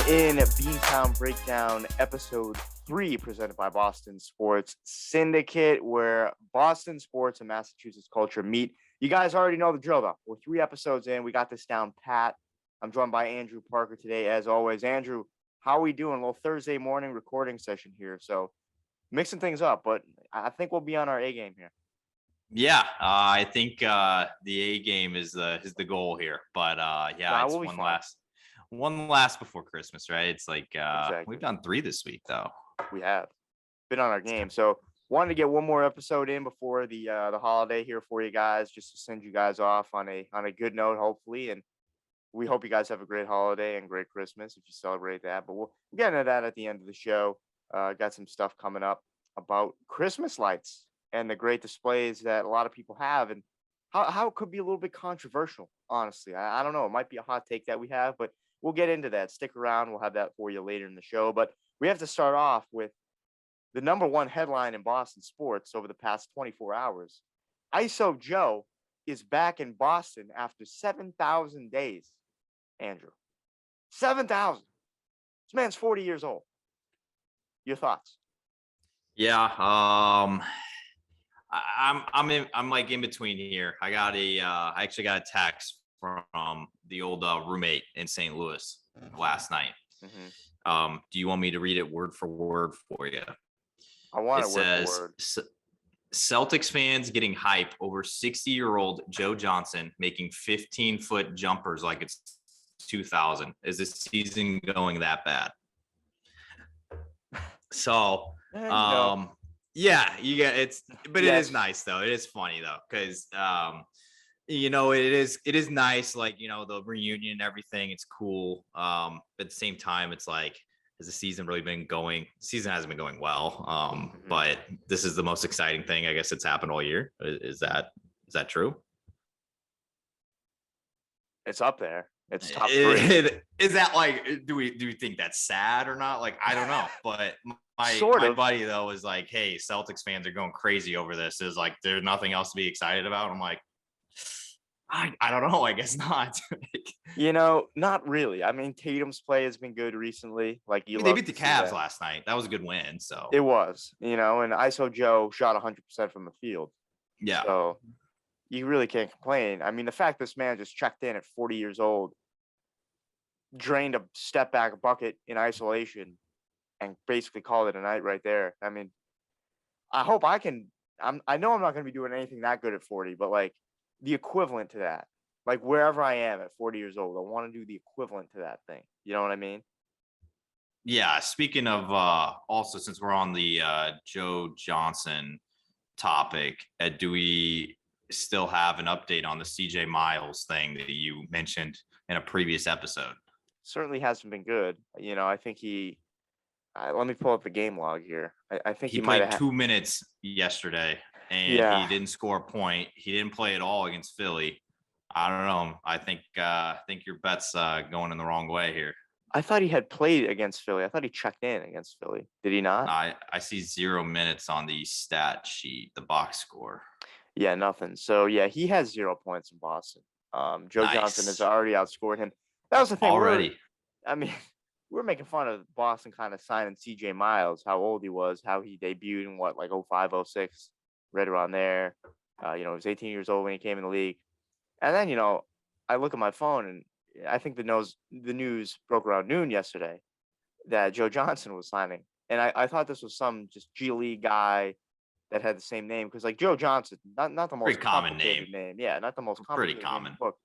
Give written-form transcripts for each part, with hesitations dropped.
in Beantown Breakdown, episode 3, presented by Boston Sports Syndicate, where Boston sports and Massachusetts culture meet. You guys already know the drill, though. We're 3 episodes in. We got this down pat. I'm joined by Andrew Parker today, as always. Andrew, how are we doing? A little Thursday morning recording session here. So mixing things up, but I think we'll be on our A game here. Yeah, I think the A game is the goal here. But it's one last before Christmas, right? It's like Exactly. We've done 3 this week, though. We have been on our game. So wanted to get one more episode in before the holiday here for you guys, just to send you guys off on a good note, hopefully. And we hope you guys have a great holiday and great Christmas if you celebrate that. But we'll get into that at the end of the show. Got some stuff coming up about Christmas lights and the great displays that a lot of people have, and how it could be a little bit controversial, honestly. I don't know. It might be a hot take that we have, but we'll get into that. Stick around. We'll have that for you later in the show. But we have to start off with the number one headline in Boston sports over the past 24 hours. ISO Joe is back in Boston after 7,000 days. Andrew, 7,000. This man's 40 years old. Your thoughts? Yeah, I'm like in between here. I actually got a text from the old roommate in St. Louis last night. Mm-hmm. Do you want me to read it word for word for you? I want it word for word. Celtics fans getting hype over 60-year-old Joe Johnson making 15-foot jumpers like it's 2000. Is this season going that bad? So, yeah, you get it's, but yes. It is nice though. It is funny though, because it is nice, like, the reunion and everything. It's cool. But at the same time, it's like, has the season really been going? The season hasn't been going well. But this is the most exciting thing, I guess, it's happened all year. Is that true? It's up there. It's top 3. Is that like, do we think that's sad or not? Like, I don't know. But my buddy though was like, hey, Celtics fans are going crazy over this. Is like, there's nothing else to be excited about. I'm like, I don't know. I guess not. Not really. I mean, Tatum's play has been good recently. Like, they beat the Cavs last night. That was a good win. So it was, and ISO Joe shot 100% from the field. Yeah. So you really can't complain. I mean, the fact this man just checked in at 40 years old, drained a step back bucket in isolation, and basically called it a night right there. I mean, I hope I can. I know I'm not going to be doing anything that good at 40, but like the equivalent to that, like wherever I am at 40 years old, I want to do the equivalent to that thing. You know what I mean? Yeah. Speaking of, also, since we're on the Joe Johnson topic, do we still have an update on the CJ Miles thing that you mentioned in a previous episode? Certainly hasn't been good. I think he. Let me pull up the game log here. I think he played 2 minutes yesterday, and he didn't score a point. He didn't play at all against Philly. I don't know. I think your bet's going in the wrong way here. I thought he had played against Philly. I thought he checked in against Philly. Did he not? I see 0 minutes on the stat sheet, the box score. Yeah, nothing. So yeah, he has 0 points in Boston. Joe Johnson has already outscored him. That was the thing. Already. We're making fun of Boston kind of signing CJ Miles, how old he was, how he debuted in like 05, 06, right around there. He was 18 years old when he came in the league. And then, I look at my phone, and I think the news broke around noon yesterday that Joe Johnson was signing. And I thought this was some just G League guy that had the same name, because like Joe Johnson, not the most pretty common name. Yeah, not the most complicated pretty common. Book.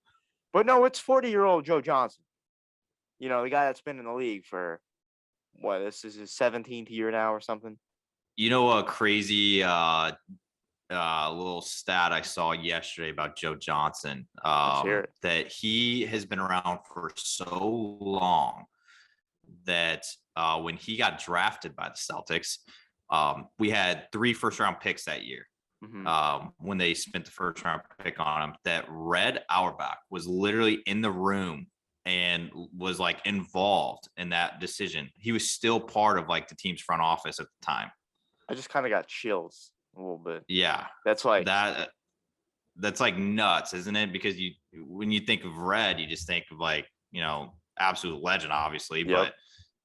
But no, it's 40-year-old Joe Johnson. The guy that's been in the league for this is his 17th year now or something. A crazy little stat I saw yesterday about Joe Johnson, that he has been around for so long that when he got drafted by the Celtics, we had 3 first-round picks that year. When they spent the first-round pick on him, that Red Auerbach was literally in the room and was like involved in that decision. He was still part of like the team's front office at the time. I just kind of got chills a little bit. Yeah. That's like that's like nuts, isn't it? Because when you think of Red, you just think of like, absolute legend, obviously, but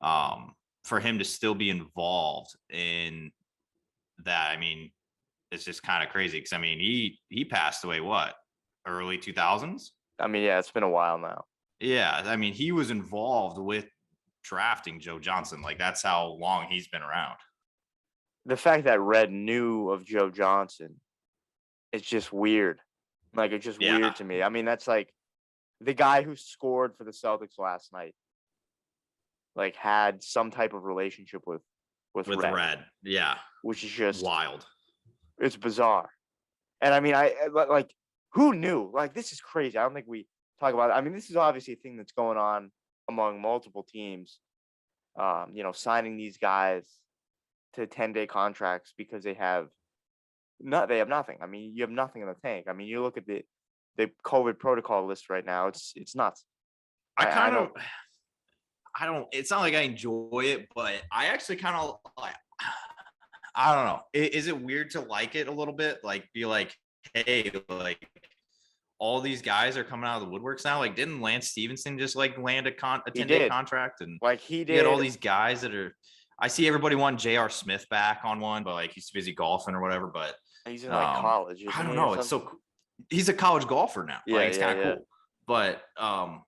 For him to still be involved in that, I mean, it's just kind of crazy. Because I mean, he passed away early 2000s. I mean, yeah, it's been a while now. Yeah, I mean, he was involved with drafting Joe Johnson. Like, that's how long he's been around. The fact that Red knew of Joe Johnson, it's just weird. Like, it's just weird to me. I mean, that's like the guy who scored for the Celtics last night, like, had some type of relationship with Red. Yeah, which is just wild. It's bizarre. And I mean, like, who knew? Like, this is crazy. I don't think we talk about it. I mean, this is obviously a thing that's going on among multiple teams. Signing these guys to 10-day contracts because they have nothing. I mean, you have nothing in the tank. I mean, you look at the COVID protocol list right now. It's nuts. I don't. It's not like I enjoy it, but I actually kind of like. I don't know. Is it weird to like it a little bit? Like, be like, hey, like, all these guys are coming out of the woodworks now. Like, didn't Lance Stevenson just like land a 10-day contract? And like he did. He had all these guys that are. I see everybody want J.R. Smith back on one, but like he's busy golfing or whatever. But he's in like college. I don't know. It's so. He's a college golfer now. Yeah, like, it's kind of cool. But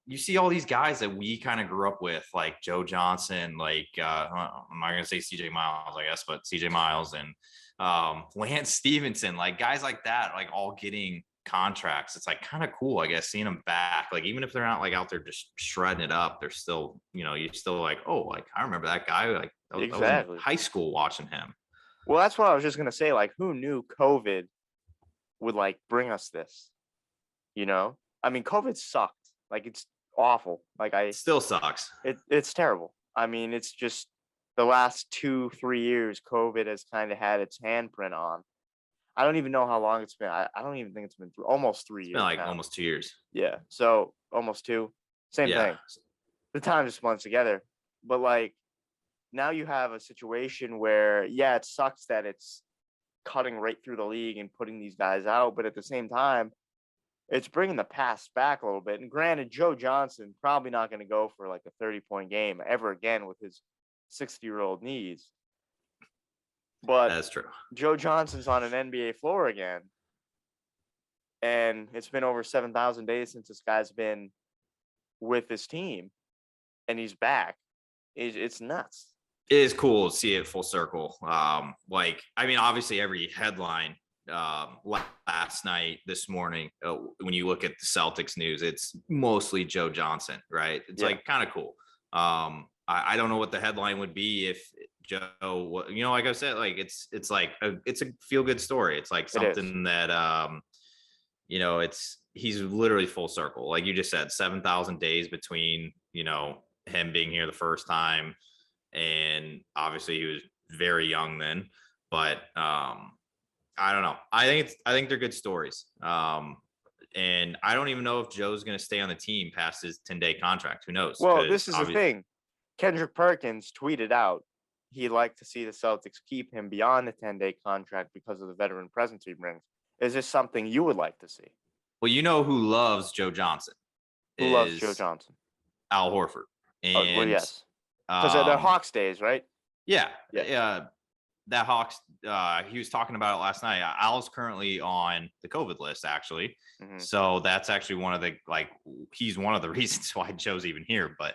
you see all these guys that we kind of grew up with, like Joe Johnson, like I'm not gonna say CJ Miles, I guess, but CJ Miles and Lance Stevenson, like guys like that, like all getting contracts. It's like kind of cool, I guess, seeing them back. Like, even if they're not like out there just shredding it up, they're still, you're still like, oh, like I remember that guy. Like, exactly. I was in high school watching him. Well, that's what I was just gonna say. Like, who knew COVID would like bring us this? I mean, COVID sucked. Like, it's awful. Like, it still sucks. It's terrible. I mean, it's just the last 2-3 years, COVID has kind of had its handprint on. I don't even know how long it's been. I don't even think it's been almost 3 years. It's been like now. Almost 2 years. Yeah. So almost 2. Same thing. The time just blends together. But like, now you have a situation where, yeah, it sucks that it's cutting right through the league and putting these guys out. But at the same time, it's bringing the past back a little bit. And granted, Joe Johnson probably not going to go for like a 30-point game ever again with his 60-year-old knees. But that's true. Joe Johnson's on an NBA floor again. And it's been over 7,000 days since this guy's been with his team. And he's back. It's nuts. It is cool to see it full circle. Like, I mean, obviously every headline last night, this morning, when you look at the Celtics news, it's mostly Joe Johnson, right? It's like kind of cool. I don't know what the headline would be if Joe, like I said, like it's like it's a feel good story. It's like something that he's literally full circle. Like you just said, 7,000 days between him being here the first time, and obviously he was very young then, but I don't know. I think they're good stories. And I don't even know if Joe's going to stay on the team past his 10-day contract. Who knows? Well, this is the thing. Kendrick Perkins tweeted out he'd like to see the Celtics keep him beyond the 10-day contract because of the veteran presence he brings. Is this something you would like to see? Well, who loves Joe Johnson? Who loves Joe Johnson? Al Horford. And, well, yes. Because they're Hawks days, right? Yeah. That Hawks, he was talking about it last night. Al's currently on the COVID list, actually. Mm-hmm. So that's actually he's one of the reasons why Joe's even here. But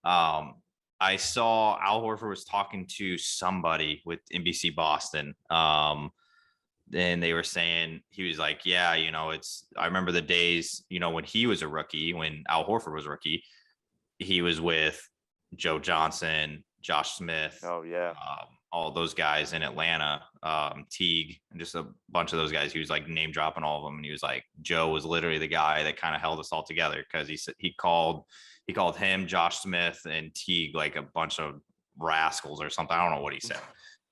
I saw Al Horford was talking to somebody with NBC Boston. And they were saying, he was like, yeah, I remember the days, when he was a rookie, when Al Horford was a rookie, he was with Joe Johnson, Josh Smith. Oh, yeah. All those guys in Atlanta, Teague, and just a bunch of those guys. He was like name dropping all of them. And he was like, Joe was literally the guy that kind of held us all together, because he called him, Josh Smith, and Teague like a bunch of rascals or something. I don't know what he said,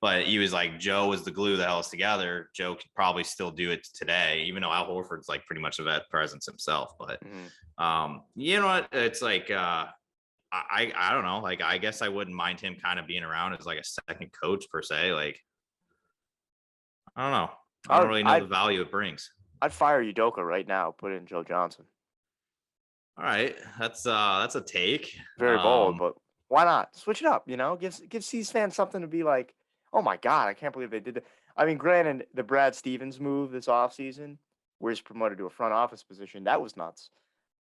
but he was like, Joe was the glue that held us together. Joe could probably still do it today, even though Al Horford's like pretty much a vet presence himself. But you know what? It's like I don't know. Like, I guess I wouldn't mind him kind of being around as like a second coach per se. Like, I don't know. I don't really know the value it brings. I'd fire Udoka right now. Put in Joe Johnson. All right, that's a take. Very bold, but Why not? Switch it up, Give C's fans something to be like, oh my God, I can't believe they did that. I mean, granted, the Brad Stevens move this offseason, where he's promoted to a front office position, that was nuts.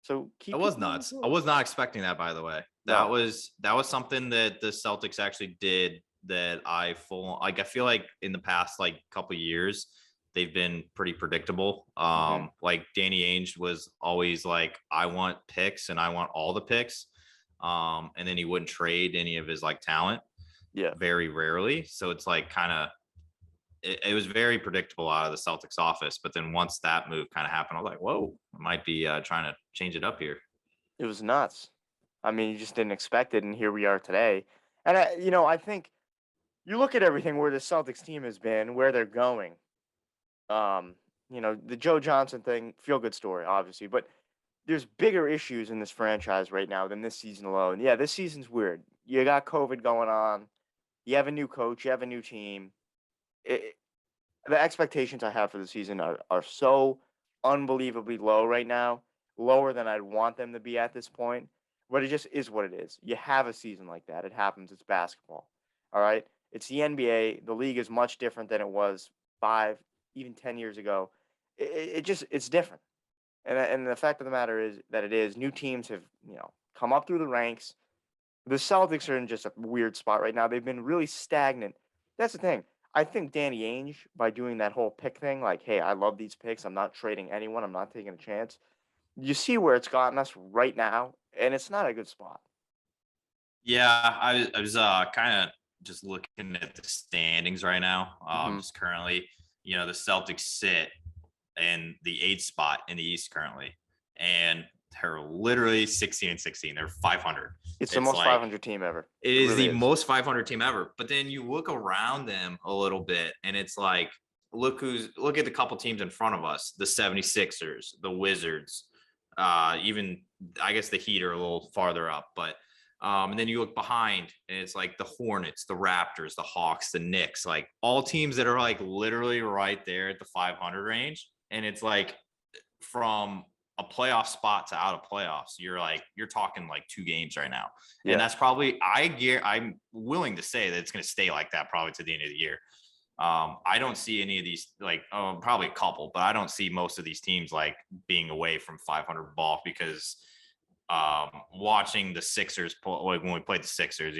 So That keep was people on the nuts. I tour. was not expecting that, by the way. That No. was something that the Celtics actually did that I feel like in the past like couple years they've been pretty predictable. Like Danny Ainge was always like, I want picks and I want all the picks. And then he wouldn't trade any of his like talent. Yeah. Very rarely. So it's like kind of it was very predictable out of the Celtics office. But then once that move kind of happened, I was like, whoa, I might be trying to change it up here. It was nuts. I mean, you just didn't expect it, and here we are today. And I think you look at everything where the Celtics team has been, where they're going. The Joe Johnson thing, feel good story, obviously, but there's bigger issues in this franchise right now than this season alone. Yeah, this season's weird. You got COVID going on. You have a new coach. You have a new team. The expectations I have for the season are so unbelievably low right now, lower than I'd want them to be at this point. But it just is what it is. You have a season like that. It happens. It's basketball. All right. It's the NBA. The league is much different than it was 5, even 10 years ago. It's different. And the fact of the matter is that it is. New teams have come up through the ranks. The Celtics are in just a weird spot right now. They've been really stagnant. That's the thing. I think Danny Ainge, by doing that whole pick thing, like, hey, I love these picks. I'm not trading anyone. I'm not taking a chance. You see where it's gotten us right now, and it's not a good spot. Yeah, I was kind of just looking at the standings right now. Just currently, the Celtics sit in the 8th spot in the East currently, and they're literally 16-16. They're 500. It's the most 500 team ever. It is really the most 500 team ever. But then you look around them a little bit, and it's like, look at the couple teams in front of us: the 76ers, the Wizards, even I guess the Heat are a little farther up, but. And then you look behind, and it's like the Hornets, the Raptors, the Hawks, the Knicks, like all teams that are like literally right there at the 500 range. And it's like from a playoff spot to out of playoffs, you're talking like 2 games right now. Yeah. And that's probably I'm willing to say that it's going to stay like that probably to the end of the year. I don't see any of these probably a couple, but I don't see most of these teams like being away from 500 ball because watching the Sixers like when we played the Sixers,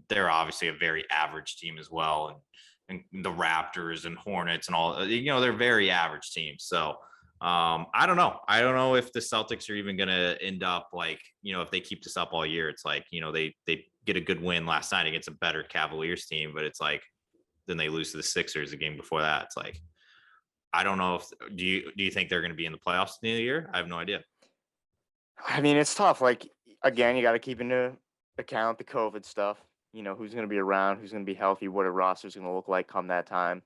they're obviously a very average team as well, and the Raptors and Hornets and all, they're very average teams. So I don't know if the Celtics are even gonna end up like, if they keep this up all year. It's like, they get a good win last night against a better Cavaliers team, but it's like then they lose to the Sixers the game before that. It's like, I don't know if do you think they're going to be in the playoffs at the end of the year? I have no idea. I mean, it's tough. Like, again, you got to keep into account the COVID stuff. Who's going to be around, who's going to be healthy, what a roster's going to look like come that time.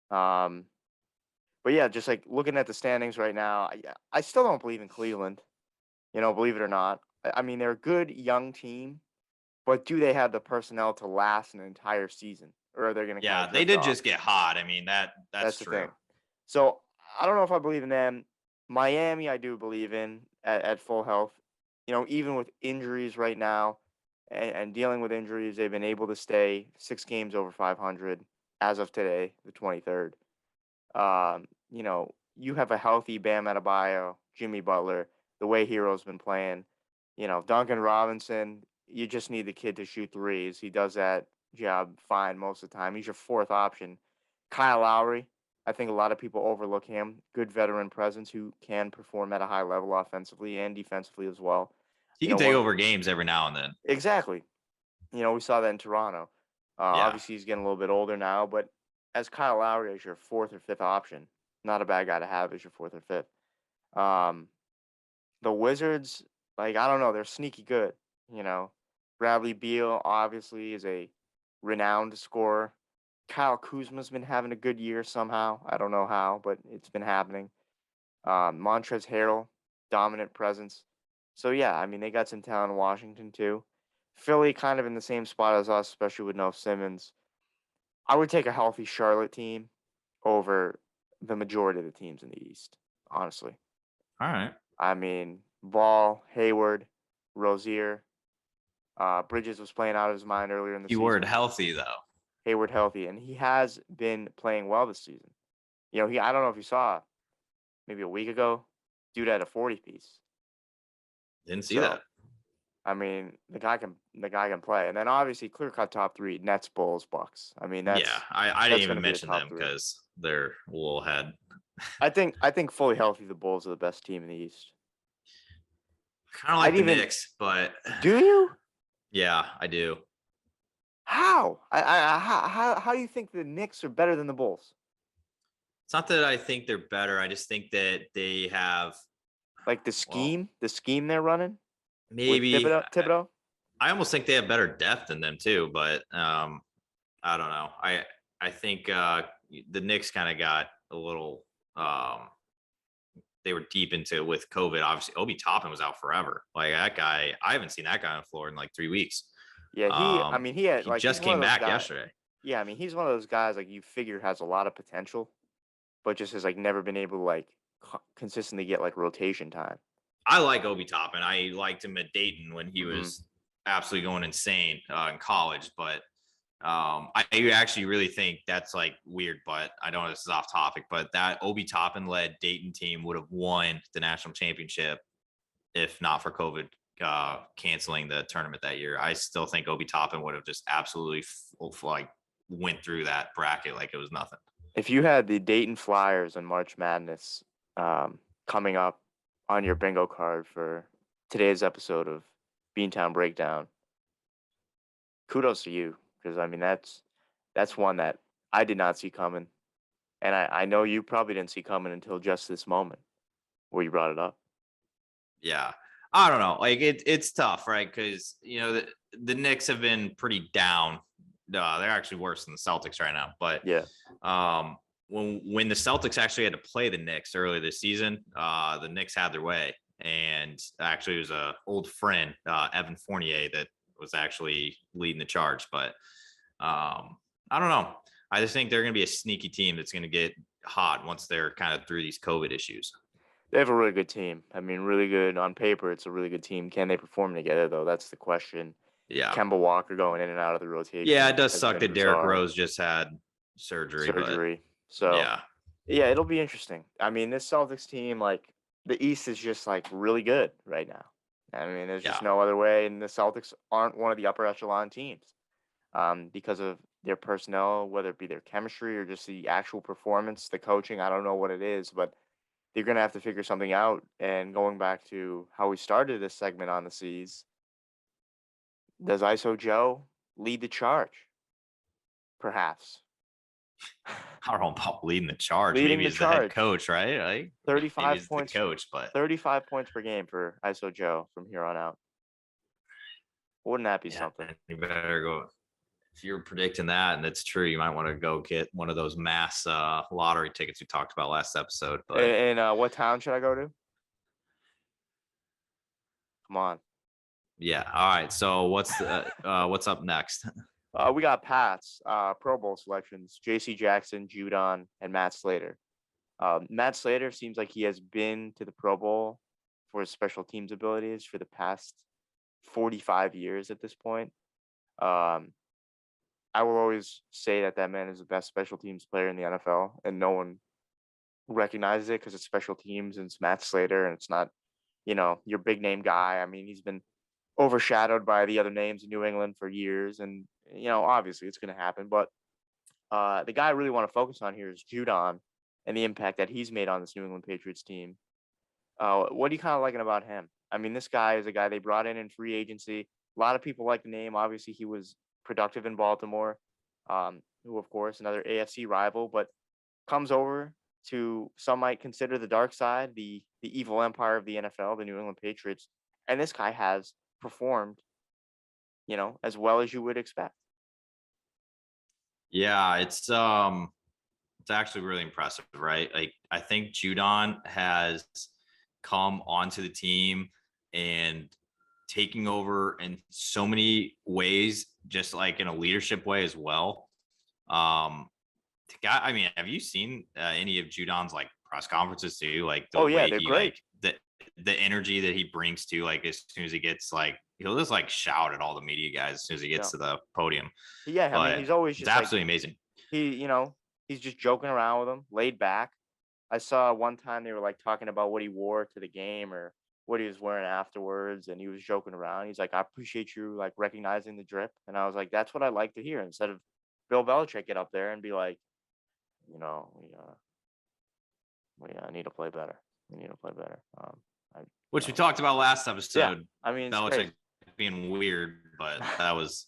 But yeah, just like looking at the standings right now, I still don't believe in Cleveland. Believe it or not. I mean, they're a good young team, but do they have the personnel to last an entire season, or are they going to? Yeah, they did just get hot. I mean, that's true. The thing. So I don't know if I believe in them. Miami, I do believe in at full health. Even with injuries right now and dealing with injuries, they've been able to stay 6 games over 500 as of today, the 23rd. You have a healthy Bam Adebayo, Jimmy Butler, the way Hero's been playing. Duncan Robinson, you just need the kid to shoot threes. He does that job fine most of the time. He's your 4th option. Kyle Lowry, I think a lot of people overlook him. Good veteran presence who can perform at a high level offensively and defensively as well. He can take over games every now and then. Exactly. We saw that in Toronto. Obviously, he's getting a little bit older now, but as Kyle Lowry as your 4th or 5th option, not a bad guy to have as your 4th or 5th. The Wizards, like, I don't know, they're sneaky good. Bradley Beal obviously is a renowned scorer. Kyle Kuzma's been having a good year somehow. I don't know how, but it's been happening. Montrezl Harrell, dominant presence. So, yeah, I mean, they got some talent in Washington, too. Philly kind of in the same spot as us, especially with no Simmons. I would take a healthy Charlotte team over the majority of the teams in the East, honestly. All right. I mean, Ball, Hayward, Rozier. Bridges was playing out of his mind earlier in the Keyword season. healthy, though. Hayward healthy, and he has been playing well this season. I don't know if you saw maybe a week ago, dude had a 40 piece. Didn't see that. I mean, the guy can play, and then obviously clear cut top 3: Nets, Bulls, Bucks. I mean, I didn't even mention them because they're a little ahead. I think fully healthy, the Bulls are the best team in the East. Kind of like the Knicks, but do you? Yeah, I do. How? How do you think the Knicks are better than the Bulls? It's not that I think they're better. I just think that they have like the scheme they're running. Maybe with Thibodeau. I almost think they have better depth than them too, but I don't know. I think the Knicks kind of got a little. They were deep into it with COVID. Obviously, Obi Toppin was out forever. Like that guy, I haven't seen that guy on the floor in like 3 weeks. Yeah, he just came back yesterday. Yeah, I mean, he's one of those guys like you figure has a lot of potential, but just has like never been able to like consistently get like rotation time. I like Obi Toppin. I liked him at Dayton when he was absolutely going insane in college, but I actually really think that's like weird, but I don't know, this is off topic, but that Obi Toppin led Dayton team would have won the national championship if not for COVID canceling the tournament that year. I still think Obi Toppin would have just absolutely like went through that bracket like it was nothing. If you had the Dayton Flyers and March Madness coming up on your bingo card for today's episode of Beantown Breakdown, kudos to you, because I mean that's one that I did not see coming, and I know you probably didn't see coming until just this moment where you brought it up. Yeah, I don't know. Like it's tough, right? Because the Knicks have been pretty down. They're actually worse than the Celtics right now. But yeah, when the Celtics actually had to play the Knicks early this season, the Knicks had their way, and actually it was a old friend, Evan Fournier, that was actually leading the charge. But I don't know. I just think they're going to be a sneaky team that's going to get hot once they're kind of through these COVID issues. They have a really good team. I mean, really good on paper. It's a really good team. Can they perform together, though? That's the question. Yeah. Kemba Walker going in and out of the rotation. Yeah, it does suck that Derrick Rose just had surgery. So, yeah, it'll be interesting. I mean, this Celtics team, like, the East is just, like, really good right now. I mean, there's just no other way. And the Celtics aren't one of the upper echelon teams because of their personnel, whether it be their chemistry or just the actual performance, the coaching. I don't know what it is, but they're going to have to figure something out. And going back to how we started this segment on the C's, does ISO Joe lead the charge? Perhaps. I don't know about leading the charge. Maybe he's the head coach, right? Like 35 points. The coach, but 35 points per game for ISO Joe from here on out. Wouldn't that be something? You better go. If you're predicting that and it's true, you might want to go get one of those mass lottery tickets we talked about last episode. But and what town should I go to? Come on. Yeah. All right. So what's up next? We got Pat's Pro Bowl selections: J.C. Jackson, Judon, and Matt Slater. Matt Slater seems like he has been to the Pro Bowl for his special teams abilities for the past 45 years at this point. I will always say that man is the best special teams player in the NFL, and no one recognizes it because it's special teams and it's Matt Slater, and it's not, your big name guy. I mean, he's been overshadowed by the other names in New England for years, and obviously it's going to happen. But the guy I really want to focus on here is Judon and the impact that he's made on this New England Patriots team. What are you kind of liking about him? I mean, this guy is a guy they brought in free agency. A lot of people like the name. Obviously, he was productive in Baltimore, who, of course, another AFC rival, but comes over to, some might consider, the dark side, the evil empire of the NFL, the New England Patriots. And this guy has performed, as well as you would expect. Yeah, it's actually really impressive, right? Like, I think Judon has come onto the team and taking over in so many ways, just like in a leadership way as well. I mean, have you seen any of Judon's like press conferences too? Like, they're great. the energy that he brings to, like, as soon as he gets, like, he'll just like shout at all the media guys as soon as he gets to the podium. Yeah, I mean, But he's always it's just like absolutely amazing. he's just joking around with them, laid back. I saw one time they were like talking about what he wore to the game or what he was wearing afterwards, and he was joking around. He's like, "I appreciate you like recognizing the drip," and I was like, "That's what I like to hear." Instead of Bill Belichick get up there and be like, you know, we need to play better. We need to play better. Which we talked about last Yeah, episode. I mean, it's Belichick crazy. being weird, but that was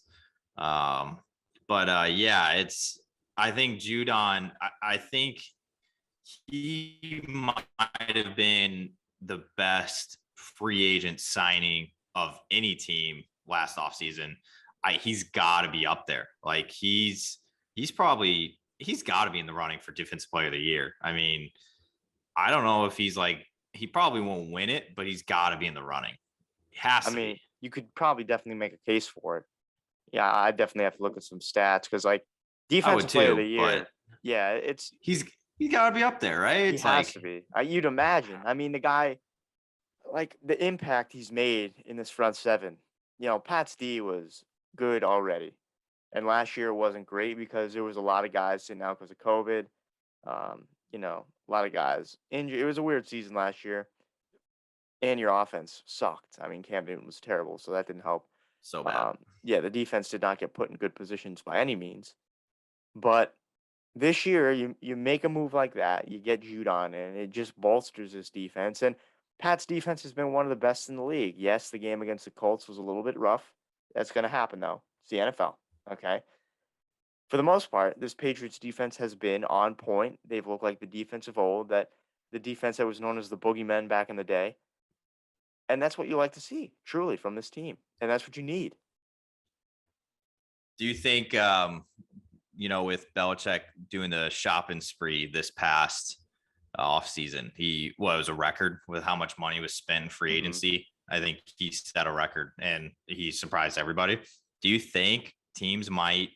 yeah, it's I think Judon, I think he might have been the best free agent signing of any team last offseason. He's got to be up there. Like he's got to be in the running for defensive player of the year. I mean, I don't know if he's like, he probably won't win it, but he's got to be in the running. He has to be. You could probably definitely make a case for it. Yeah, I definitely have to look at some stats because like defensive player of the year. Yeah, he's got to be up there, right? He has to be. You'd imagine. I mean, the guy, like the impact he's made in this front seven. Pat's D was good already, and last year wasn't great because there was a lot of guys sitting out because of COVID. A lot of guys injured. It was a weird season last year, and your offense sucked. I mean, Cam Newton was terrible, so that didn't help. So bad. Yeah, the defense did not get put in good positions by any means. But this year, you make a move like that, you get Judon, and it just bolsters this defense. And Pat's defense has been one of the best in the league. Yes, the game against the Colts was a little bit rough. That's going to happen, though. It's the NFL, okay? For the most part, this Patriots defense has been on point. They've looked like the defense of old, the defense that was known as the boogeymen back in the day. And that's what you like to see, truly, from this team. And that's what you need. Do you think, with Belichick doing the shopping spree this past offseason, it was a record with how much money was spent in free agency? I think he set a record and he surprised everybody. Do you think teams might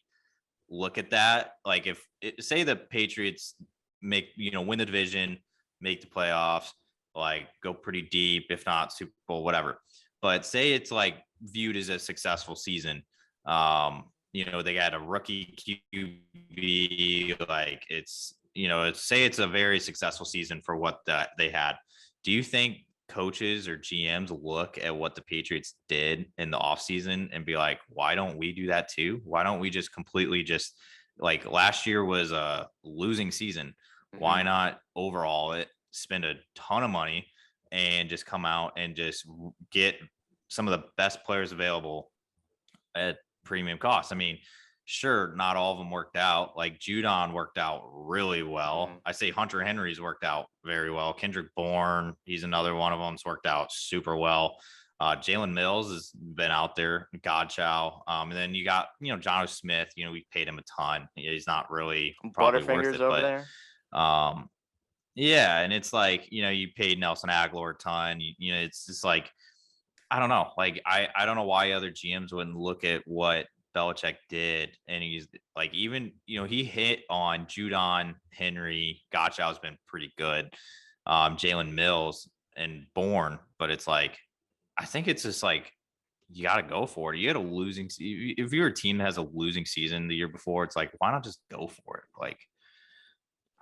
look at that? Like say the Patriots win the division, make the playoffs, like go pretty deep, if not Super Bowl, whatever. But say it's like viewed as a successful season. They got a rookie QB, like say it's a very successful season for what they had. Do you think coaches or GMs look at what the Patriots did in the offseason and be like, why don't we do that too? Why don't we just completely like last year was a losing season. Why not overall it, spend a ton of money and just come out and just get some of the best players available at premium cost? I mean, sure, not all of them worked out. Like Judon worked out really well. I say Hunter Henry's worked out very well. Kendrick Bourne, he's another one of them's worked out super well. Jalen Mills has been out there, Godchow. And then you got, John Smith, we paid him a ton. He's not really probably worth it, over there. Yeah. And it's like, you paid Nelson Aguilar a ton. It's just like, I don't know. Like, I don't know why other GMs wouldn't look at what Belichick did. And he's like, even, he hit on Judon, Henry, Godchow's been pretty good. Jalen Mills and Bourne, but it's like, I think it's just like, you got to go for it. You had a losing, if you're a team that has a losing season the year before, it's like, why not just go for it? Like,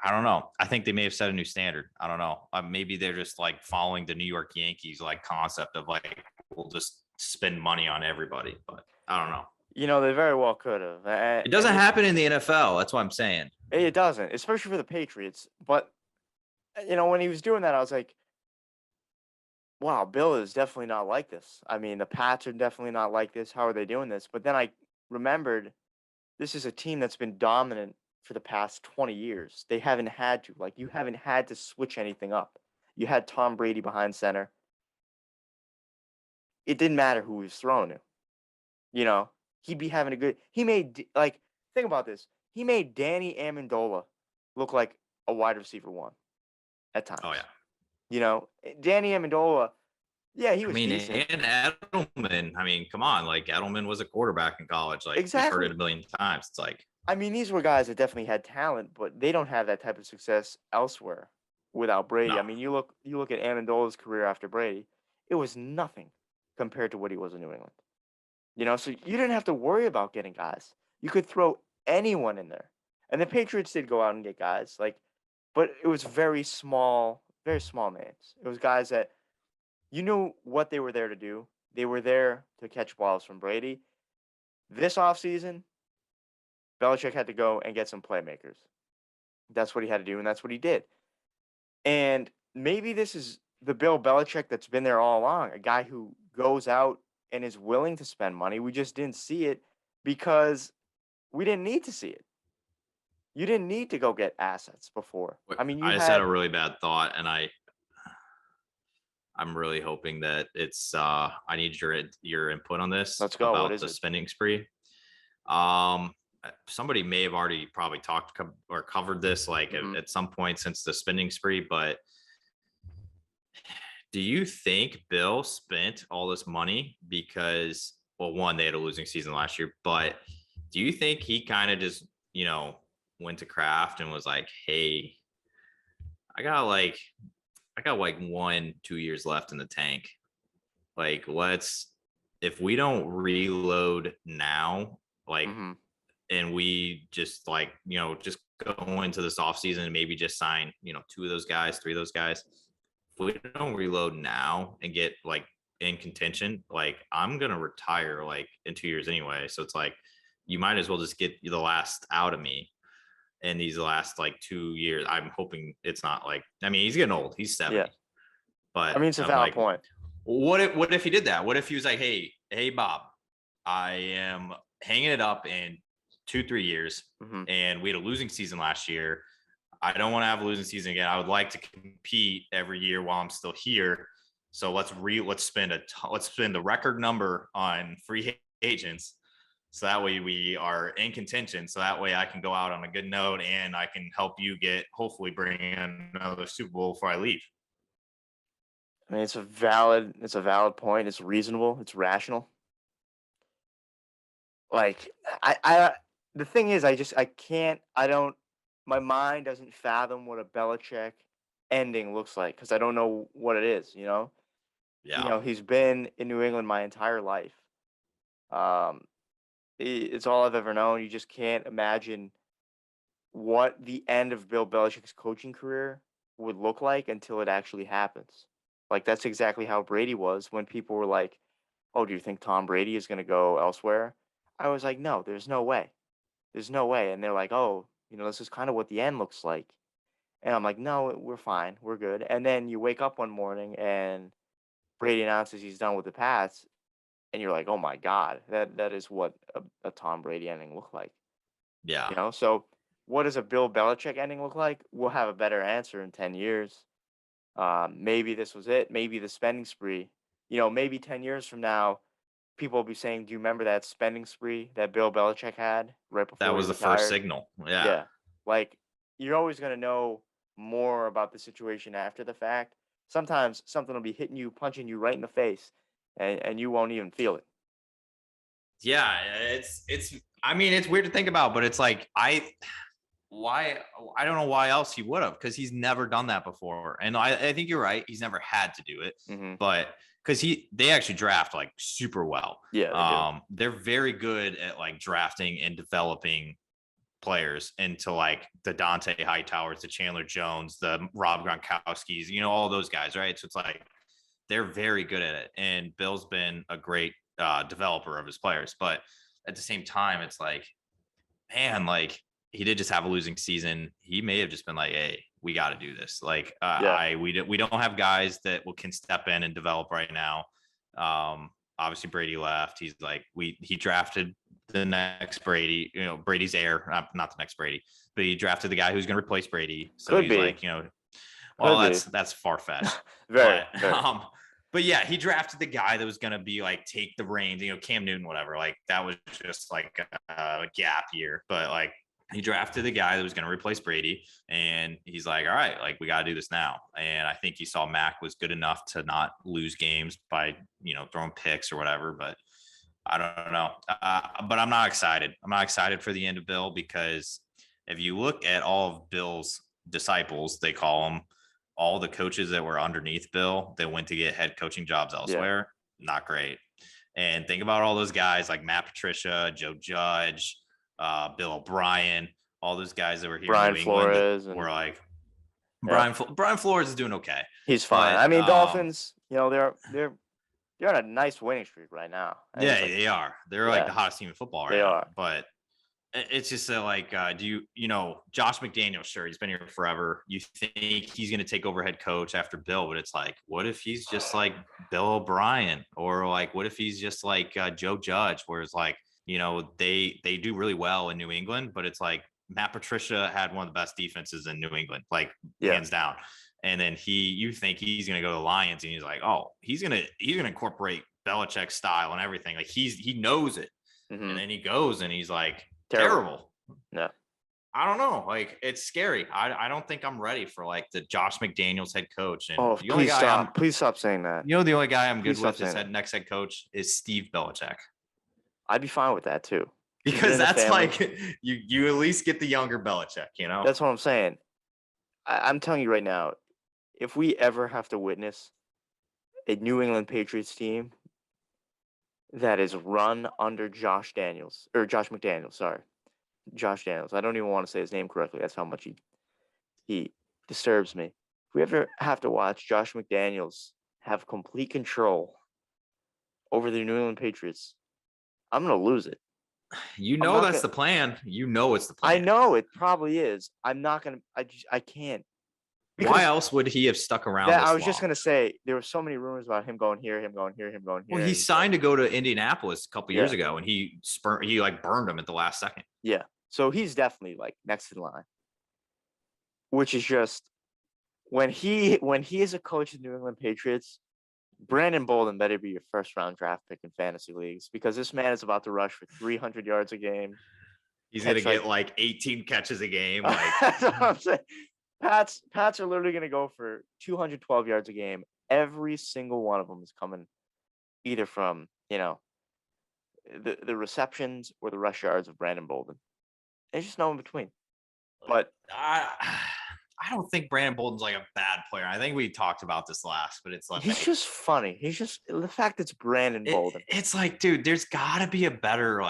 I don't know. I think they may have set a new standard. I don't know. Maybe they're just like following the New York Yankees like concept of like, we'll just spend money on everybody. But I don't know. They very well could have. It doesn't happen in the NFL. That's what I'm saying. It doesn't, especially for the Patriots. But, when he was doing that, I was like, wow, Bill is definitely not like this. I mean, the Pats are definitely not like this. How are they doing this? But then I remembered this is a team that's been dominant for the past 20 years. They haven't had to. Like, you haven't had to switch anything up. You had Tom Brady behind center. It didn't matter who he was throwing to. He'd be having a good – think about this. He made Danny Amendola look like a wide receiver one at times. Oh, yeah. Danny Amendola, yeah, he was decent. And Edelman, I mean, come on. Like, Edelman was a quarterback in college. Like, exactly. He's heard it a million times. It's like – I mean, these were guys that definitely had talent, but they don't have that type of success elsewhere. without Brady. No. I mean, you look at Amendola's career after Brady, it was nothing compared to what he was in New England. So you didn't have to worry about getting guys. You could throw anyone in there. And the Patriots did go out and get guys, but it was very small names. It was guys that you knew what they were there to do. They were there to catch balls from Brady. This offseason, Belichick had to go and get some playmakers. That's what he had to do, and that's what he did. And maybe this is the Bill Belichick that's been there all along, a guy who goes out and is willing to spend money. We just didn't see it because we didn't need to see it. You didn't need to go get assets before. I mean, I just had a really bad thought, and I'm really hoping that it's I need your input on this. Let's go. About the spending spree. Somebody may have already probably talked or covered this at some point since the spending spree, but do you think Bill spent all this money because, well, one, they had a losing season last year, but do you think he kind of just, went to Kraft and was like, hey, I got 1-2 years left in the tank. If we don't reload now, and we just just go into this offseason and maybe just sign, 2 of those guys, 3 of those guys. If we don't reload now and get in contention, I'm going to retire in 2 years anyway. So it's you might as well just get the last out of me in these last 2 years. I'm hoping it's not he's getting old. He's 70. Yeah. But I mean, it's a valid point. What if he did that? What if he was like, hey, Bob, I am hanging it up in 2-3 years, and we had a losing season last year. I don't want to have a losing season again. I would like to compete every year while I'm still here. So let's spend the record number on free agents, so that way we are in contention. So that way I can go out on a good note, and I can help you hopefully bring in another Super Bowl before I leave. I mean, it's a valid point. It's reasonable. It's rational. The thing is, my mind doesn't fathom what a Belichick ending looks like because I don't know what it is, Yeah. He's been in New England my entire life. It's all I've ever known. You just can't imagine what the end of Bill Belichick's coaching career would look like until it actually happens. That's exactly how Brady was when people were like, oh, do you think Tom Brady is going to go elsewhere? I was like, no, there's no way. There's no way. And they're like, oh, this is kind of what the end looks like. And I'm like, no, we're fine. We're good. And then you wake up one morning and Brady announces he's done with the Pats. And you're like, oh, my God, that is what a Tom Brady ending looked like. Yeah. So what does a Bill Belichick ending look like? We'll have a better answer in 10 years. Maybe this was it. Maybe the spending spree. Maybe 10 years from now, people will be saying, do you remember that spending spree that Bill Belichick had right before that was the first signal? Yeah. You're always going to know more about the situation after the fact. Sometimes something will be hitting you, punching you right in the face, and you won't even feel it. Yeah, it's weird to think about, but it's I don't know why else he would have, because he's never done that before. And I think you're right. He's never had to do it, but because they actually draft super well. Yeah. They're very good at drafting and developing players into the Dante Hightowers, the Chandler Jones, the Rob Gronkowskis, all those guys. Right. So it's they're very good at it. And Bill's been a great developer of his players, but at the same time, it's man, he did just have a losing season. He may have just been hey, we got to do this. We don't have guys that can step in and develop right now. Obviously Brady left. He's he drafted the next Brady, Brady's heir, not the next Brady, but he drafted the guy who's going to replace Brady. So Could he's be. Well, that's far-fetched. Very. But yeah, he drafted the guy that was going to be take the reins, Cam Newton, whatever. That was just a gap year. But he drafted the guy that was going to replace Brady, and he's all right, we got to do this now. And I think he saw Mac was good enough to not lose games by, throwing picks or whatever. But I don't know. But I'm not excited. I'm not excited for the end of Bill, because if you look at all of Bill's disciples, they call them, all the coaches that were underneath Bill that went to get head coaching jobs elsewhere, not great. And think about all those guys like Matt Patricia, Joe Judge, Bill O'Brien, all those guys that were here Brian in New England Flores were like, Brian Flores is doing okay. He's fine. I mean, Dolphins, they're on a nice winning streak right now. Yeah, they are. They're like the hottest team in football right now. But it's just like, Josh McDaniels, sure, he's been here forever. You think he's going to take over head coach after Bill, but it's like, what if he's just like Bill O'Brien, or like, what if he's just like Joe Judge, where it's like, they do really well in New England, but it's like Matt Patricia had one of the best defenses in New England, like hands down. And then you think he's going to go to the Lions, and he's like, oh, he's going to incorporate Belichick's style and everything. Like he knows it. Mm-hmm. And then he goes and he's like, terrible. No, I don't know. Like, it's scary. I don't think I'm ready for like the Josh McDaniels head coach. And please stop saying that. The only guy I'm good with as next head coach is Steve Belichick. I'd be fine with that too. Because that's like you at least get the younger Belichick, That's what I'm saying. I'm telling you right now, if we ever have to witness a New England Patriots team that is run under Josh McDaniels, sorry. Josh Daniels. I don't even want to say his name correctly. That's how much he disturbs me. If we ever have to watch Josh McDaniels have complete control over the New England Patriots, I'm going to lose it. That's the plan. It's the plan. I know it probably is. I'm not going to – I can't. Why else would he have stuck around? I was just going to say, there were so many rumors about him going here, him going here, him going here. Well, he signed to go to Indianapolis a couple years ago, and he burned him at the last second. Yeah. So he's definitely like next in line. Which is just when he is a coach of the New England Patriots, Brandon Bolden better be your first round draft pick in fantasy leagues, because this man is about to rush for 300 yards a game. He's going to get like 18 catches a game. That's what I'm saying. Pats are literally going to go for 212 yards a game. Every single one of them is coming either from, the receptions or the rush yards of Brandon Bolden. There's just no in between. But I don't think Brandon Bolden's like a bad player. I think we talked about this last, but it's like he's just funny. He's just the fact it's Brandon Bolden. It's like, dude, there's got to be a better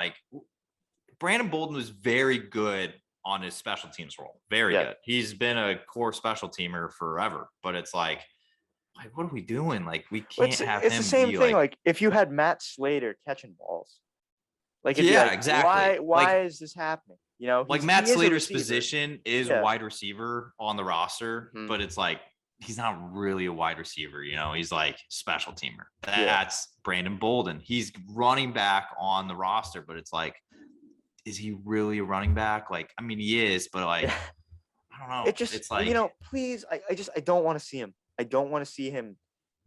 Brandon Bolden was very good on his special teams role. Very good. He's been a core special teamer forever, but it's like what are we doing? Like, we can't have him. It's the same thing. Like if you had Matt Slater catching balls, exactly. Why is this happening? Matt Slater's position is wide receiver on the roster, but it's like he's not really a wide receiver. He's like special teamer. That's Brandon Bolden. He's running back on the roster, but it's like, is he really a running back? Like, I mean, he is, but like, I don't know. It's like, please, I don't want to see him. I don't want to see him.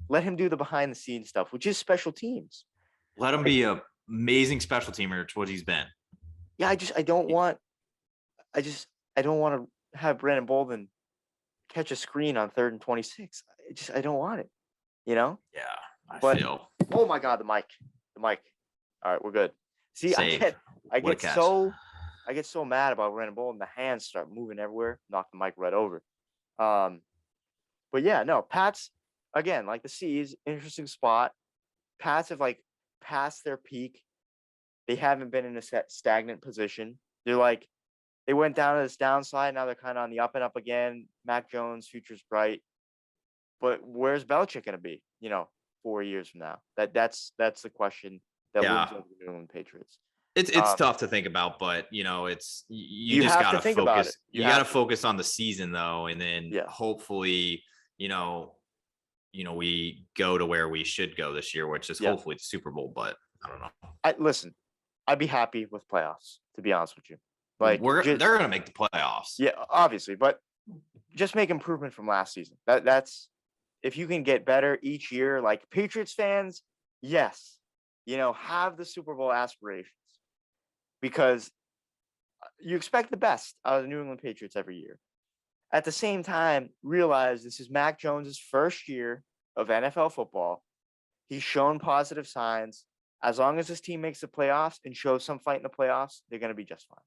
Let him do the behind the scenes stuff, which is special teams. Let him be a amazing special teamer. It's what he's been. Yeah, I don't want to have Brandon Bolden catch a screen on 3rd and 26. I don't want it. Yeah, I feel. Oh my God, the mic. All right, we're good. See, I get so mad about Brandon Bolden. The hands start moving everywhere. Knock the mic right over. But yeah, no, Pats again, like the C's, interesting spot. Pats have passed their peak. They haven't been in a stagnant position. They went down to this downside. Now they're kind of on the up and up again. Mac Jones, future's bright. But where's Belichick going to be, 4 years from now? That's the question that looms over the New England Patriots. It's tough to think about, but it's you just got to focus. You got to focus on the season though, and then hopefully, we go to where we should go this year, which is hopefully the Super Bowl. But I don't know. Listen, I'd be happy with playoffs, to be honest with you. Like they're going to make the playoffs. Yeah, obviously, but just make improvement from last season. That's if you can get better each year. Like Patriots fans, yes, have the Super Bowl aspirations, because you expect the best out of the New England Patriots every year. At the same time, realize this is Mac Jones's first year of NFL football. He's shown positive signs. As long as his team makes the playoffs and shows some fight in the playoffs, they're going to be just fine.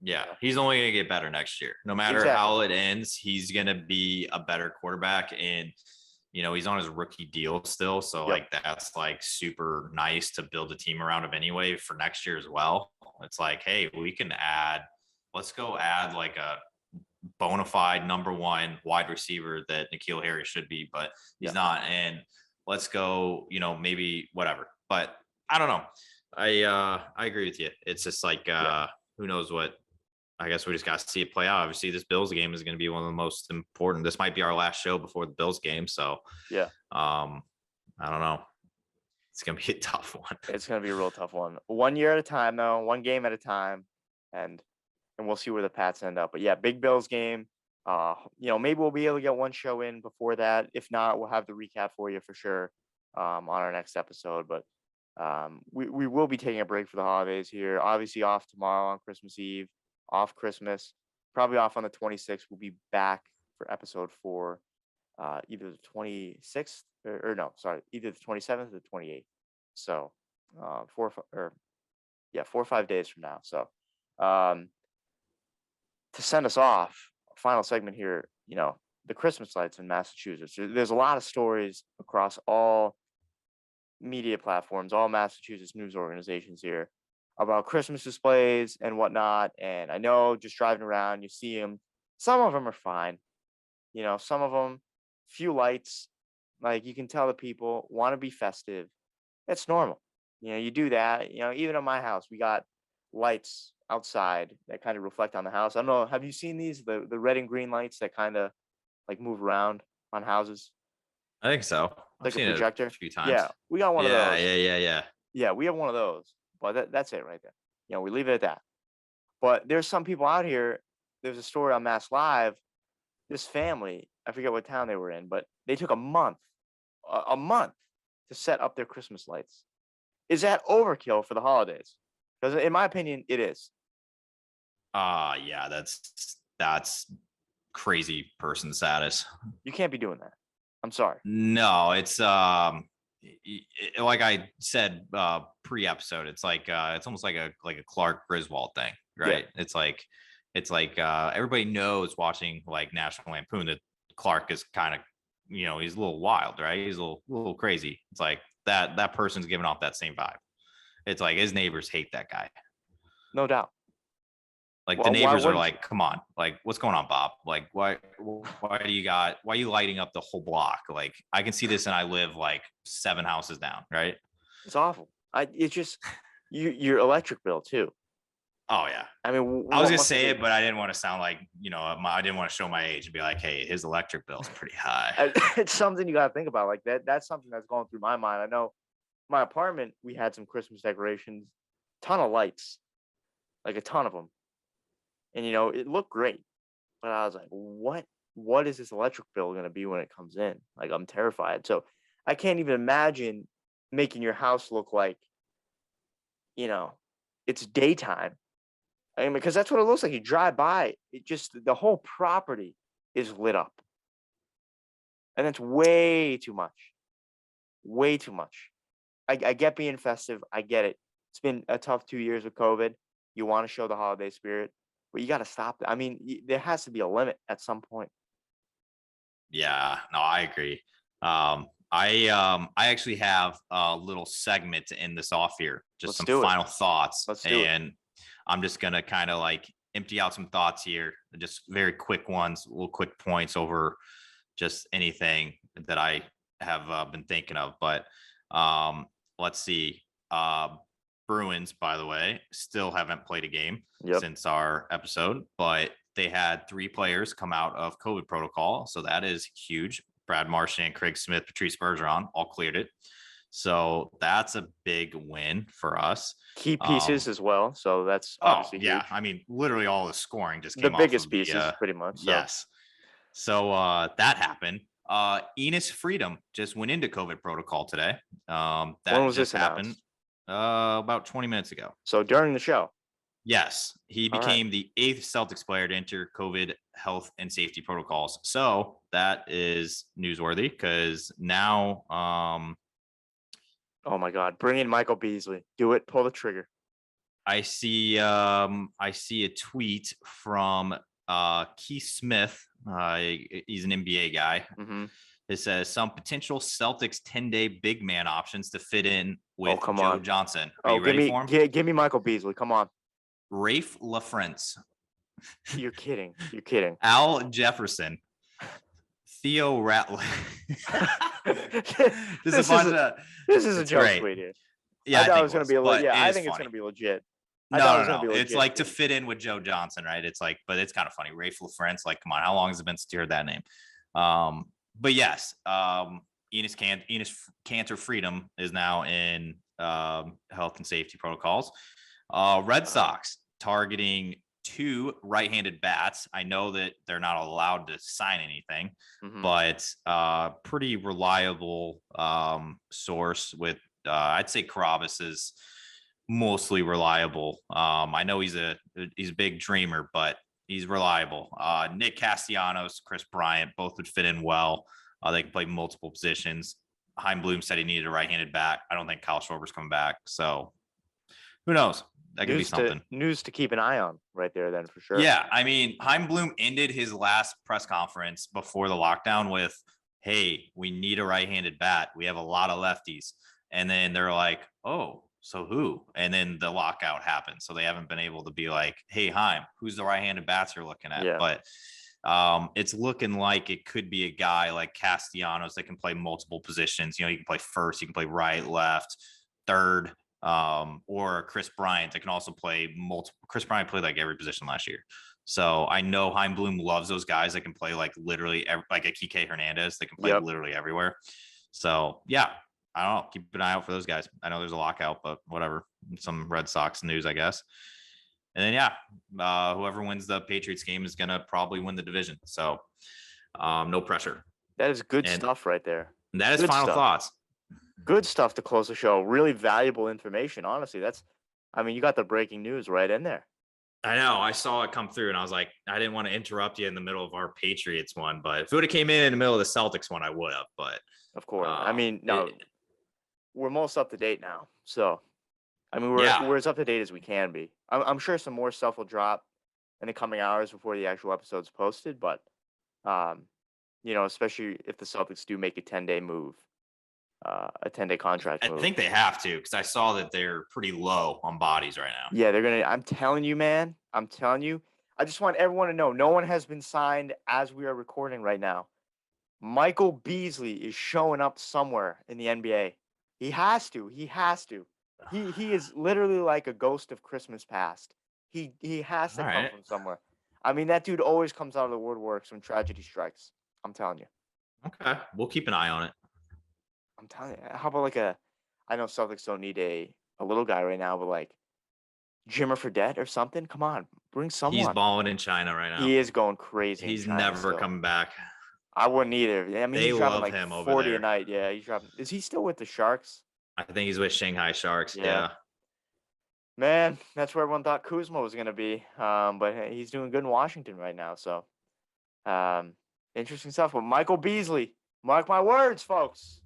Yeah, he's only going to get better next year. No matter how it ends, he's going to be a better quarterback. And, he's on his rookie deal still. So, that's, super nice to build a team around him anyway for next year as well. It's like, hey, let's go add, a bona fide number one wide receiver that N'Keal Harry should be, but he's not. And let's go, maybe whatever. But I don't know. I agree with you. It's just who knows what. I guess we just got to see it play out. Obviously, this Bills game is going to be one of the most important. This might be our last show before the Bills game. So, I don't know. It's going to be a tough one. It's going to be a real tough one. 1 year at a time, though. One game at a time. And we'll see where the Pats end up. But, yeah, big Bills game. Maybe we'll be able to get one show in before that. If not, we'll have the recap for you for sure on our next episode. But we will be taking a break for the holidays here. Obviously, off tomorrow on Christmas Eve. Off Christmas, probably off on the 26th. We'll be back for episode 4, either the 26th either the 27th or the 28th. So, 4 or 5 days from now. So, to send us off, final segment here, the Christmas lights in Massachusetts. There's a lot of stories across all media platforms, all Massachusetts news organizations here, about Christmas displays and whatnot. And I know just driving around, you see them. Some of them are fine. Some of them, few lights. You can tell the people want to be festive. It's normal. You do that. Even at my house, we got lights outside that kind of reflect on the house. I don't know. Have you seen these? The red and green lights that kind of move around on houses? I think so. Like a projector? A few times. Yeah, we got one of those. Yeah. Yeah, we have one of those. But that's it right there. We leave it at that. But there's some people out here. There's a story on Mass Live. This family, I forget what town they were in, but they took a month to set up their Christmas lights. Is that overkill for the holidays? Because in my opinion, it is. Yeah, that's crazy person status. You can't be doing that. I'm sorry. No, it's like I said pre-episode, it's it's almost like a Clark Griswold thing, right? Yeah. It's like everybody knows watching National Lampoon that Clark is kind of he's a little wild, right? He's a little crazy. It's like that person's giving off that same vibe. It's like his neighbors hate that guy. No doubt. The neighbors are like, come on, what's going on, Bob? Why are you lighting up the whole block? I can see this and I live 7 houses down, right? It's awful. It's just your electric bill too. Oh yeah. I mean, I was gonna say it, but I didn't want to sound like, I didn't want to show my age and be like, hey, his electric bill is pretty high. It's something you got to think about. That's something that's going through my mind. I know my apartment, we had some Christmas decorations, ton of lights, a ton of them. And, it looked great, but I was like, what is this electric bill going to be when it comes in? I'm terrified. So I can't even imagine making your house look like, it's daytime. I mean, because that's what it looks like. You drive by, the whole property is lit up. And that's way too much. Way too much. I get being festive. I get it. It's been a tough 2 years with COVID. You want to show the holiday spirit. But you got to stop. I mean, there has to be a limit at some point. Yeah, no, I agree. I actually have a little segment to end this off here. Just some final thoughts. Let's do it. I'm just gonna kind of empty out some thoughts here. Just very quick ones, little quick points over just anything that I have been thinking of. But let's see. Bruins, by the way, still haven't played a game since our episode, but they had 3 players come out of COVID protocol. So that is huge. Brad Marchand, Craig Smith, Patrice Bergeron all cleared it. So that's a big win for us. Key pieces as well. So that's obviously huge. I mean, literally all the scoring just came off. The biggest pieces, pretty much. So. Yes. So that happened. Enos Freedom just went into COVID protocol today. That when was just this happened? About 20 minutes ago. So during the show. Yes, he became the 8th Celtics player to enter COVID health and safety protocols. So that is newsworthy because now. Oh my God! Bring in Michael Beasley. Do it. Pull the trigger. I see a tweet from Keith Smith. He's an NBA guy. Mm-hmm. It says some potential Celtics 10-day big man options to fit in with come Joe on. Johnson. Are you ready for him? Give me Michael Beasley. Come on. Rafe LaFrance. You're kidding. You're kidding. Al Jefferson. Theo Rattler. This is a joke tweet here. Yeah, I thought it was going to be I think it's going to be legit. No. It's like to fit in with Joe Johnson, right? It's like, but it's kind of funny. Rafe LaFrance, like, come on, how long has it been since you heard that name? But yes, Enos Cantor Freedom is now in health and safety protocols. Red Sox targeting 2 right-handed bats. I know that they're not allowed to sign anything, but pretty reliable source with I'd say Carabas is mostly reliable. I know he's a big dreamer, but he's reliable. Nick Castellanos, Chris Bryant, both would fit in well. They can play multiple positions. Chaim Bloom said he needed a right-handed bat. I don't think Kyle Schwarber's coming back. So who knows? That could be something. News to keep an eye on right there then for sure. Yeah. I mean, Chaim Bloom ended his last press conference before the lockdown with, hey, we need a right-handed bat. We have a lot of lefties. And then they're like, oh, so who? And then the lockout happened. So they haven't been able to be like, hey, Chaim, who's the right-handed bats you're looking at? Yeah. But it's looking like it could be a guy like Castellanos that can play multiple positions. You know, he can play first, he can play right, left, third, or Chris Bryant that can also play multiple. Chris Bryant played like every position last year. So I know Chaim Bloom loves those guys that can play like literally like a Kike Hernandez that can play literally everywhere. So yeah, I don't know. Keep an eye out for those guys. I know there's a lockout, but whatever. Some Red Sox news, I guess. And then, whoever wins the Patriots game is going to probably win the division. So no pressure. That is good stuff right there. That is final thoughts. Good stuff to close the show. Really valuable information. Honestly, you got the breaking news right in there. I know. I saw it come through and I was like, I didn't want to interrupt you in the middle of our Patriots one, but if it would have came in the middle of the Celtics one, I would have. But of course, we're most up to date now. So, we're as up to date as we can be. I'm sure some more stuff will drop in the coming hours before the actual episode's posted, but especially if the Celtics do make a 10-day move, a 10-day contract move. I think they have to, because I saw that they're pretty low on bodies right now. Yeah, they're gonna. I'm telling you, man. I'm telling you. I just want everyone to know, no one has been signed as we are recording right now. Michael Beasley is showing up somewhere in the NBA. He has to. He is literally like a ghost of Christmas past. He has to come from somewhere. That dude always comes out of the woodworks when tragedy strikes. I'm telling you. Okay, we'll keep an eye on it. I'm telling you. How about I know Celtics don't need a little guy right now, but like Jimmer Fredette or something. Come on, bring someone. He's balling in China right now. He is going crazy. He's never coming back. I wouldn't either. He's dropping like him 40 a night. Yeah, he's dropping. Is he still with the Sharks? I think he's with Shanghai Sharks. Yeah. Man, that's where everyone thought Kuzma was going to be. But he's doing good in Washington right now. So, interesting stuff. But Michael Beasley, mark my words, folks.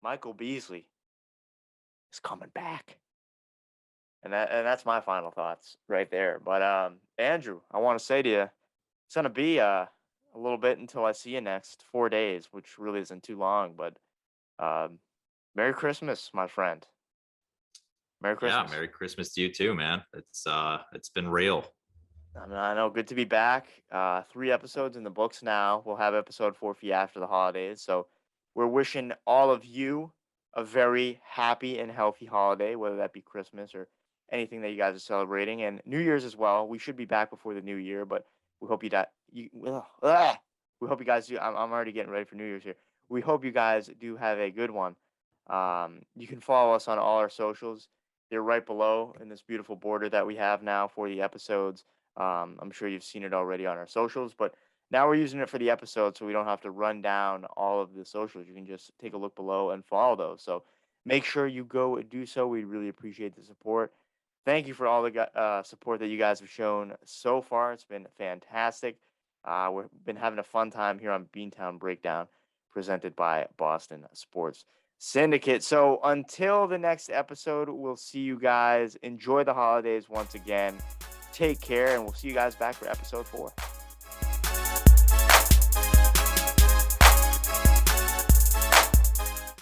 Michael Beasley is coming back. And that's my final thoughts right there. But, Andrew, I want to say to you, it's going to be a little bit until I see you next 4 days, which really isn't too long. But Merry Christmas, my friend. Merry Christmas. Yeah, Merry Christmas to you too, man. It's been real. I know. Good to be back. 3 episodes in the books now. We'll have episode 4 for you after the holidays. So we're wishing all of you a very happy and healthy holiday, whether that be Christmas or anything that you guys are celebrating, and New Year's as well. We should be back before the new year, but we hope we hope you guys do. I'm already getting ready for New Year's here. We hope you guys do have a good one. You can follow us on all our socials. They're right below in this beautiful border that we have now for the episodes. I'm sure you've seen it already on our socials, but now we're using it for the episode, so we don't have to run down all of the socials. You can just take a look below and follow those. So make sure you go and do so. We really appreciate the support. Thank you for all the support that you guys have shown so far. It's been fantastic. We've been having a fun time here on Beantown Breakdown, presented by Boston Sports Syndicate. So until the next episode, we'll see you guys. Enjoy the holidays once again. Take care, and we'll see you guys back for episode 4.